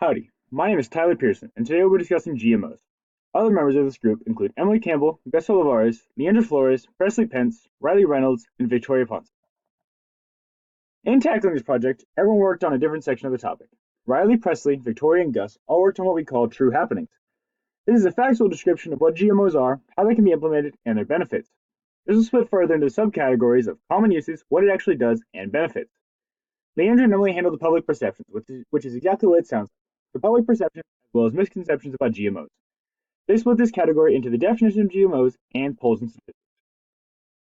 Howdy, my name is Tyler Pearson, and today we'll be discussing GMOs. Other members of this group include Emily Campbell, Gus Olivares, Leandra Flores, Presley Pence, Riley Reynolds, and Victoria Ponce. In tackling this project, everyone worked on a different section of the topic. Riley, Presley, Victoria, and Gus all worked on what we call true happenings. This is a factual description of what GMOs are, how they can be implemented, and their benefits. This will split further into subcategories of common uses, what it actually does, and benefits. Leandra and Emily handle the public perceptions, which is exactly what it sounds like. The public perception as well as misconceptions about GMOs. They split this category into the definition of GMOs and polls and statistics.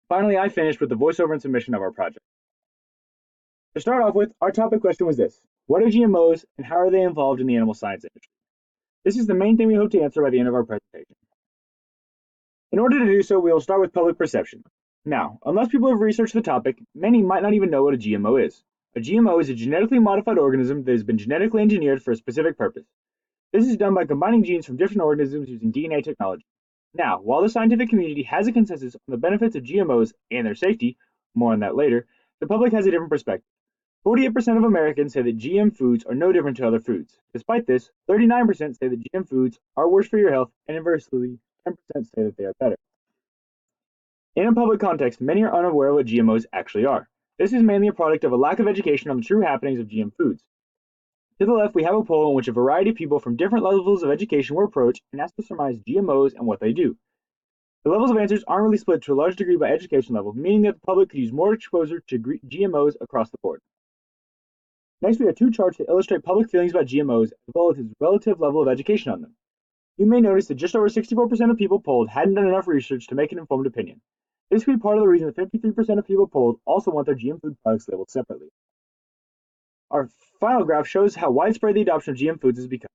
Finally, I finished with the voiceover and submission of our project. To start off with, our topic question was this: what are GMOs and how are they involved in the animal science industry? This is the main thing we hope to answer by the end of our presentation. In order to do so, we will start with public perception. Now, unless people have researched the topic, many might not even know what a GMO is. A GMO is a genetically modified organism that has been genetically engineered for a specific purpose. This is done by combining genes from different organisms using DNA technology. Now, while the scientific community has a consensus on the benefits of GMOs and their safety, more on that later, the public has a different perspective. 48% of Americans say that GM foods are no different to other foods. Despite this, 39% say that GM foods are worse for your health, and inversely, 10% say that they are better. In a public context, many are unaware of what GMOs actually are. This is mainly a product of a lack of education on the true happenings of GM foods. To the left, we have a poll in which a variety of people from different levels of education were approached and asked to surmise GMOs and what they do. The levels of answers aren't really split to a large degree by education level, meaning that the public could use more exposure to GMOs across the board. Next, we have two charts that illustrate public feelings about GMOs as well as its relative level of education on them. You may notice that just over 64% of people polled hadn't done enough research to make an informed opinion. This could be part of the reason that 53% of people polled also want their GM food products labeled separately. Our final graph shows how widespread the adoption of GM foods has become.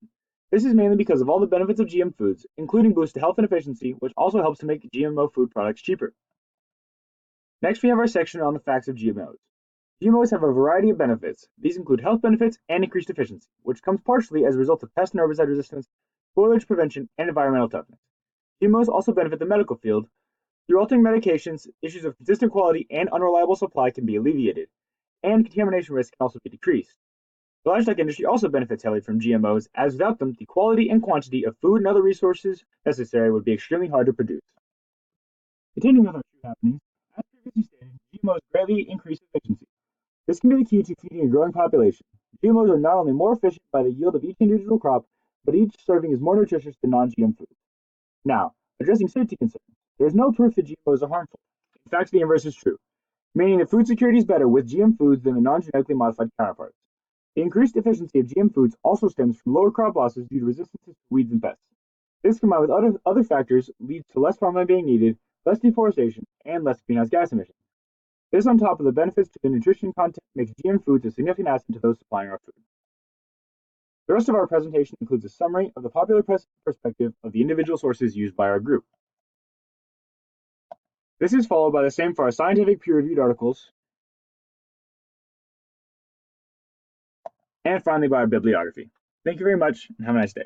This is mainly because of all the benefits of GM foods, including boosts to health and efficiency, which also helps to make GMO food products cheaper. Next, we have our section on the facts of GMOs. GMOs have a variety of benefits. These include health benefits and increased efficiency, which comes partially as a result of pest and herbicide resistance, spoilage prevention, and environmental toughness. GMOs also benefit the medical field. Through altering medications, issues of consistent quality and unreliable supply can be alleviated, and contamination risk can also be decreased. The livestock industry also benefits heavily from GMOs, as without them, the quality and quantity of food and other resources necessary would be extremely hard to produce. Continuing with our true happenings, as previously stated, GMOs greatly increase efficiency. This can be the key to feeding a growing population. GMOs are not only more efficient by the yield of each individual crop, but each serving is more nutritious than non-GM foods. Now, addressing safety concerns, there is no proof that GMOs are harmful. In fact, the inverse is true, meaning that food security is better with GM foods than the non-genetically modified counterparts. The increased efficiency of GM foods also stems from lower crop losses due to resistance to weeds and pests. This, combined with other factors, leads to less farmland being needed, less deforestation, and less greenhouse gas emissions. This, on top of the benefits to the nutrition content, makes GM foods a significant asset to those supplying our food. The rest of our presentation includes a summary of the popular perspective of the individual sources used by our group. This is followed by the same for our scientific peer-reviewed articles, and finally by our bibliography. Thank you very much, and have a nice day.